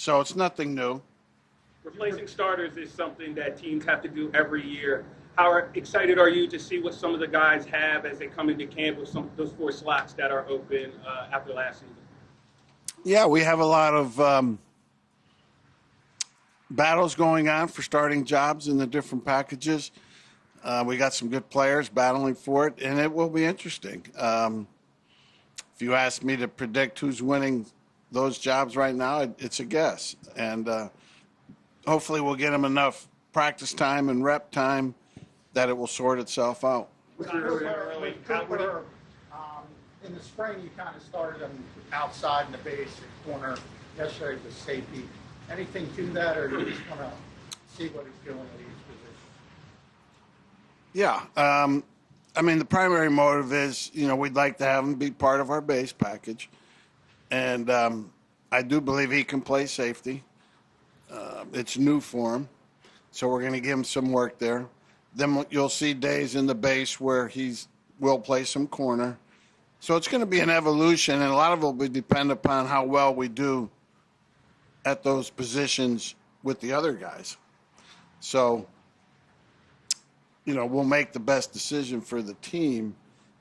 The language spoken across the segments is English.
So it's nothing new. Replacing starters is something that teams have to do every year. How excited are you to see what some of the guys have as they come into camp with some of those 4 slots that are open after last season? Yeah, we have a lot of battles going on for starting jobs in the different packages. We got some good players battling for it, and it will be interesting. If you ask me to predict who's winning those jobs right now, it's a guess. And hopefully we'll get them enough practice time and rep time that it will sort itself out. Cooper, in the spring, you kind of started him outside in the base, at corner. Yesterday was safety. Anything to that, or you just want to see what he's doing at each position? Yeah. I mean, the primary motive is, we'd like to have him be part of our base package. And I do believe he can play safety. It's new for him. So we're going to give him some work there. Then you'll see days in the base where will play some corner. So it's going to be an evolution, and a lot of it will be dependent upon how well we do at those positions with the other guys. So, we'll make the best decision for the team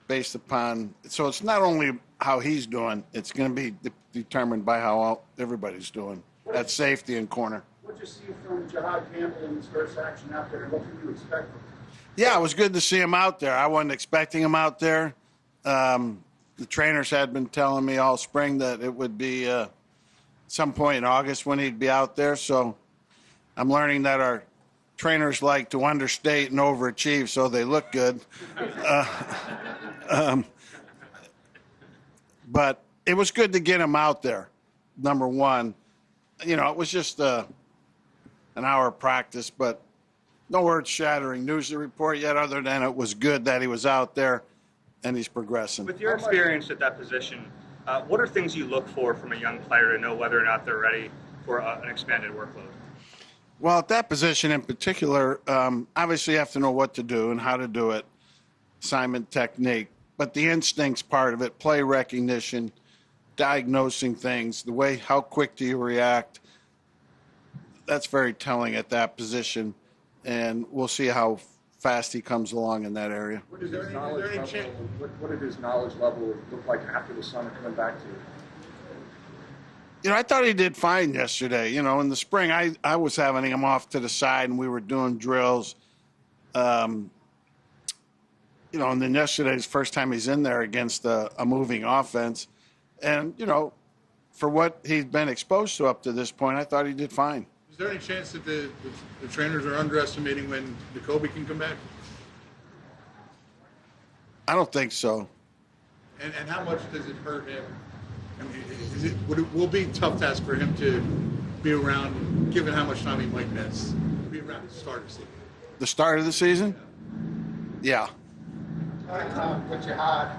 based upon – so it's not only how he's doing, it's going to be determined by how everybody's doing at safety and corner. What did you see from Jahad Campbell in his first action out there, and what can you expect from him? Yeah, it was good to see him out there. I wasn't expecting him out there. The trainers had been telling me all spring that it would be some point in August when he'd be out there. So I'm learning that our trainers like to understate and overachieve so they look good. But it was good to get him out there, number one. It was just an hour of practice, but no earth-shattering news to report yet other than it was good that he was out there and he's progressing. With your experience at that position, what are things you look for from a young player to know whether or not they're ready for an expanded workload? Well, at that position in particular, obviously you have to know what to do and how to do it, assignment technique. But the instincts part of it, play recognition, diagnosing things, how quick do you react, that's very telling at that position. And we'll see how fast he comes along in that area. What did his knowledge level look like after the summer coming back to you? I thought he did fine yesterday. In the spring, I was having him off to the side and we were doing drills. And then yesterday's first time he's in there against a moving offense. And, for what he's been exposed to up to this point, I thought he did fine. Is there any chance that the trainers are underestimating when Jacoby can come back? I don't think so. And how much does it hurt him? I mean, will it be a tough task for him to be around, given how much time he might miss, be around the start of the season? The start of the season? Yeah. What you had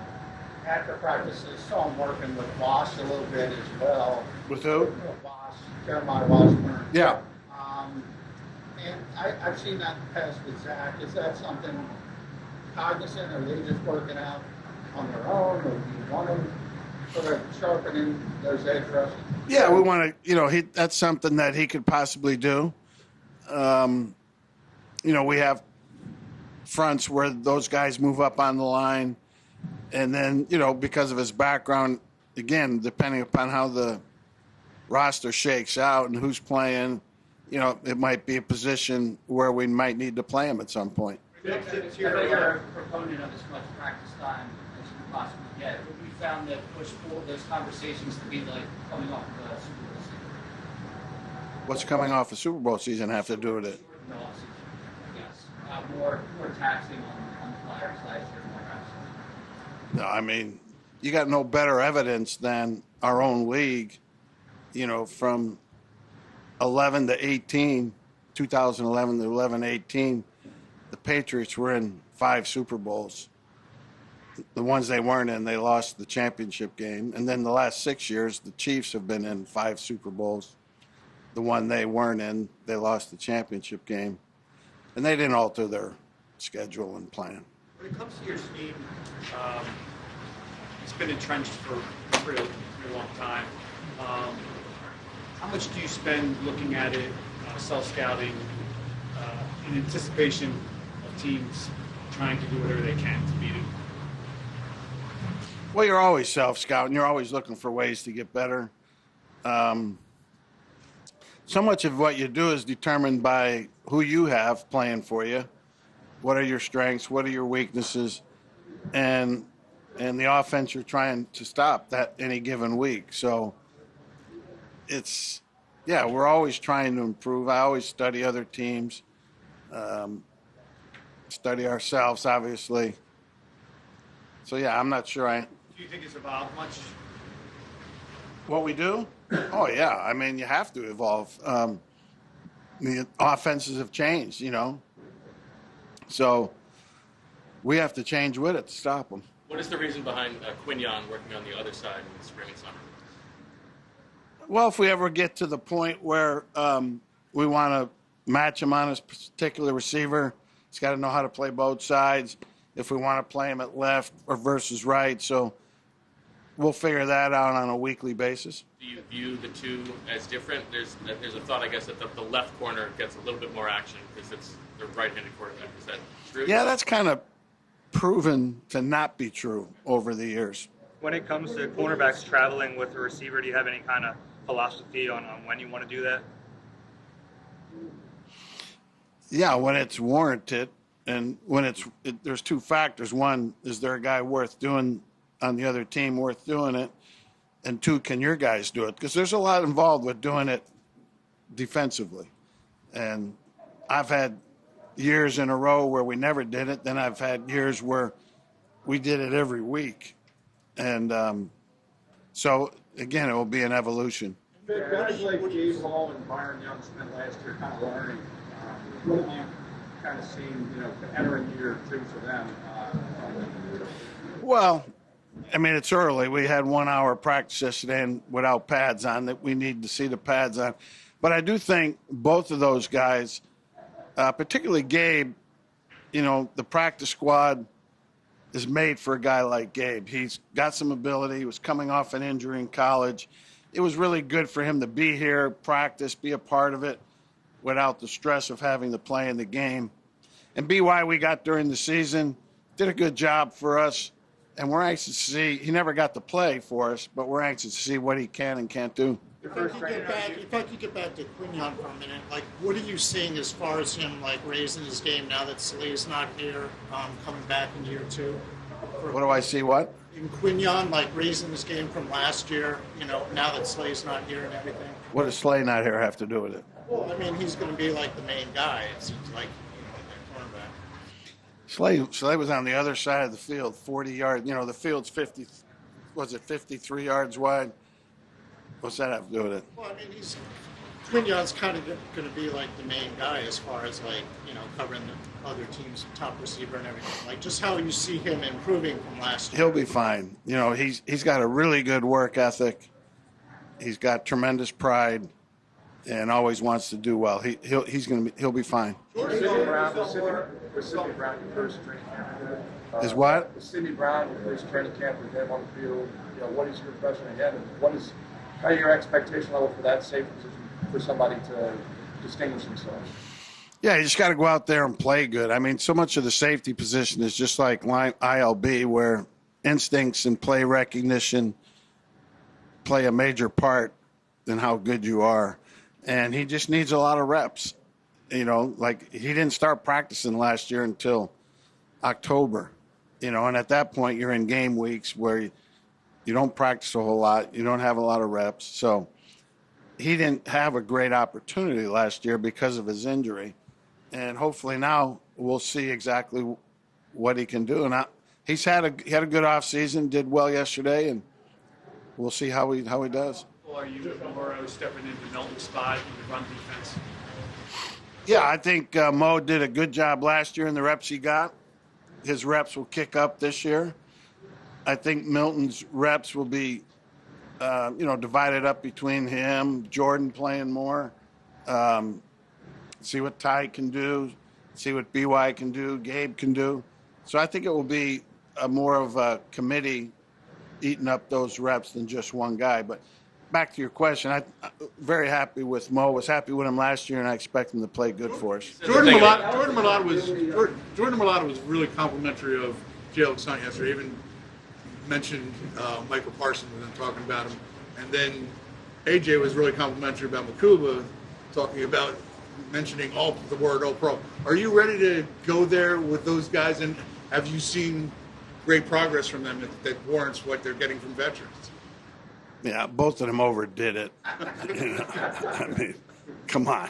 after practices, saw him working with Wash a little bit as well. With who? Wash, Jeremiah Washburn. Yeah. And I've seen that in the past with Zach. Is that something cognizant, or are they just working out on their own, or do you want them sort of sharpening those edge rushes? Yeah, we want to, that's something that he could possibly do. We have fronts where those guys move up on the line. And then, because of his background, again, depending upon how the roster shakes out and who's playing, it might be a position where we might need to play him at some point. I know you're a proponent of as much practice time as you can possibly get. We found that push for those conversations to be like coming off the Super Bowl season. What's coming off a Super Bowl season have to do with it? No off-season, I guess. More taxing on the players last year, more taxing. No, I mean, you got no better evidence than our own league, from 11 to 18, 2011 to 11-18, the Patriots were in 5 Super Bowls. The ones they weren't in, they lost the championship game. And then the last 6 years, the Chiefs have been in 5 Super Bowls. The one they weren't in, they lost the championship game. And they didn't alter their schedule and plan. When it comes to your scheme, it's been entrenched for a pretty long time. How much do you spend looking at it, self-scouting, in anticipation of teams trying to do whatever they can to beat it? Well, you're always self-scouting. You're always looking for ways to get better. So much of what you do is determined by who you have playing for you. What are your strengths? What are your weaknesses? And the offense you're trying to stop that any given week. So we're always trying to improve. I always study other teams, study ourselves, obviously. So, yeah, I'm not sure Do you think it's evolved much? What we do? Oh, yeah. I mean, you have to evolve. The offenses have changed, So we have to change with it to stop them. What is the reason behind Quinn Yan working on the other side in the spring and summer? Well, if we ever get to the point where we want to match him on his particular receiver, he's got to know how to play both sides. If we want to play him at left or versus right. So we'll figure that out on a weekly basis. Do you view the two as different? There's a thought, I guess, that the left corner gets a little bit more action because it's the right-handed quarterback. Is that true? Yeah, that's kind of proven to not be true over the years. When it comes to cornerbacks traveling with a receiver, do you have any kind of philosophy on when you want to do that? Yeah, when it's warranted, and when there's two factors. One, is there a guy worth doing on the other team worth doing it? And two, can your guys do it? Because there's a lot involved with doing it defensively. And I've had years in a row where we never did it. Then I've had years where we did it every week. And so, again, it will be an evolution. Guys like Gabe Hall and Byron Young spent last year kind of learning. What have you kind of seen, entering year two for them? Well, I mean, it's early. We had 1 hour practice yesterday and without pads on that we need to see the pads on. But I do think both of those guys, particularly Gabe, the practice squad is made for a guy like Gabe. He's got some ability. He was coming off an injury in college. It was really good for him to be here, practice, be a part of it without the stress of having to play in the game. And BY we got during the season, did a good job for us. And we're anxious to see, he never got to play for us, but we're anxious to see what he can and can't do. If I could get back to Quinn Yan for a minute, what are you seeing as far as him, raising his game now that Slay's not here, coming back in year two? What do I see, what? In Quinn Yan, raising his game from last year, now that Slay's not here and everything? What does Slay not here have to do with it? Well, I mean, he's going to be the main guy, it seems like, that cornerback. Slay was on the other side of the field, 40 yards. The field's 53 yards wide? What's that have to do with it? Well, I mean, Quinn Yan's kind of going to be the main guy as far as covering the other team's top receiver and everything. Just how you see him improving from last year. He'll be fine. He's got a really good work ethic. He's got tremendous pride, and always wants to do well. He'll be fine. Sidney Brown, your first training camp. Is what? Sidney Brown, your first training camp with him on the field. What is your impression of him, and how your expectation level for that safe position for somebody to distinguish themselves? Yeah, you just got to go out there and play good. I mean, so much of the safety position is just like ILB, where instincts and play recognition play a major part in how good you are. And he just needs a lot of reps. He didn't start practicing last year until October, and at that point you're in game weeks where you don't practice a whole lot. You don't have a lot of reps. So he didn't have a great opportunity last year because of his injury. And hopefully now we'll see exactly what he can do. And he had a good offseason, did well yesterday, and we'll see how he does. Or are you more stepping into Milton's spot in the run defense? Yeah, I think Mo did a good job last year in the reps he got. His reps will kick up this year. I think Milton's reps will be, divided up between him, Jordan playing more, see what Ty can do, see what BY can do, Gabe can do. So I think it will be more of a committee eating up those reps than just one guy. But back to your question, I'm very happy with Mo. Was happy with him last year, and I expect him to play good for us. Jordan Mailata was really complimentary of Jaylen Brown yesterday. Even mentioned Michael Parsons when talking about him, and then AJ was really complimentary about Makuba, talking about mentioning the word All Pro. Are you ready to go there with those guys, and have you seen great progress from them that warrants what they're getting from veterans? Yeah, both of them overdid it. I mean, come on.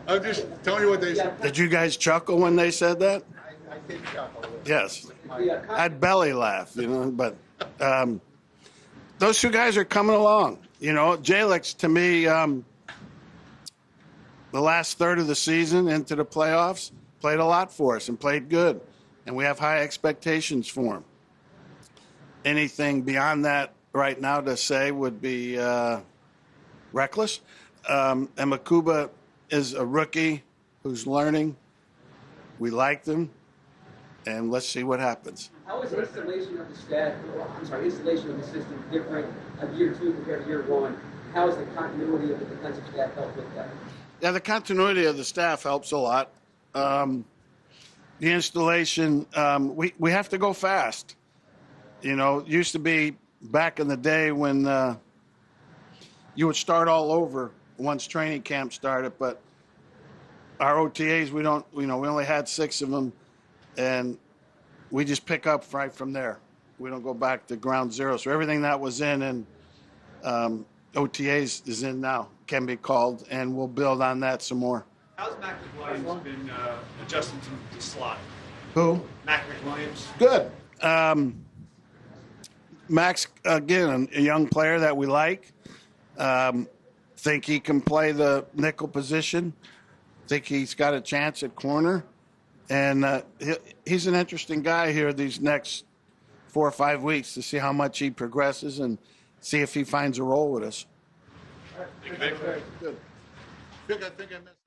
I'm just telling you what they said. Did you guys chuckle when they said that? I did chuckle. Yes. I'd belly laugh, but those two guys are coming along. Jalix, to me, the last third of the season into the playoffs, played a lot for us and played good. And we have high expectations for him. Anything beyond that right now to say would be reckless. And Makuba is a rookie who's learning. We liked him, and let's see what happens. How is installation of the installation of the system different of year 2 compared to year 1? How is the continuity of the defensive staff help with that? Yeah, the continuity of the staff helps a lot. The installation, we have to go fast. It used to be back in the day when you would start all over once training camp started, but our OTAs, we only had 6 of them, and we just pick up right from there. We don't go back to ground zero. So everything that was in OTAs is in now, can be called, and we'll build on that some more. How's McWilliams been adjusting to the slot? Who? McWilliams. Good. Max, again, a young player that we like. Think he can play the nickel position. Think he's got a chance at corner. And he's an interesting guy here these next 4 or 5 weeks to see how much he progresses and see if he finds a role with us. Good. Vic, I think I missed.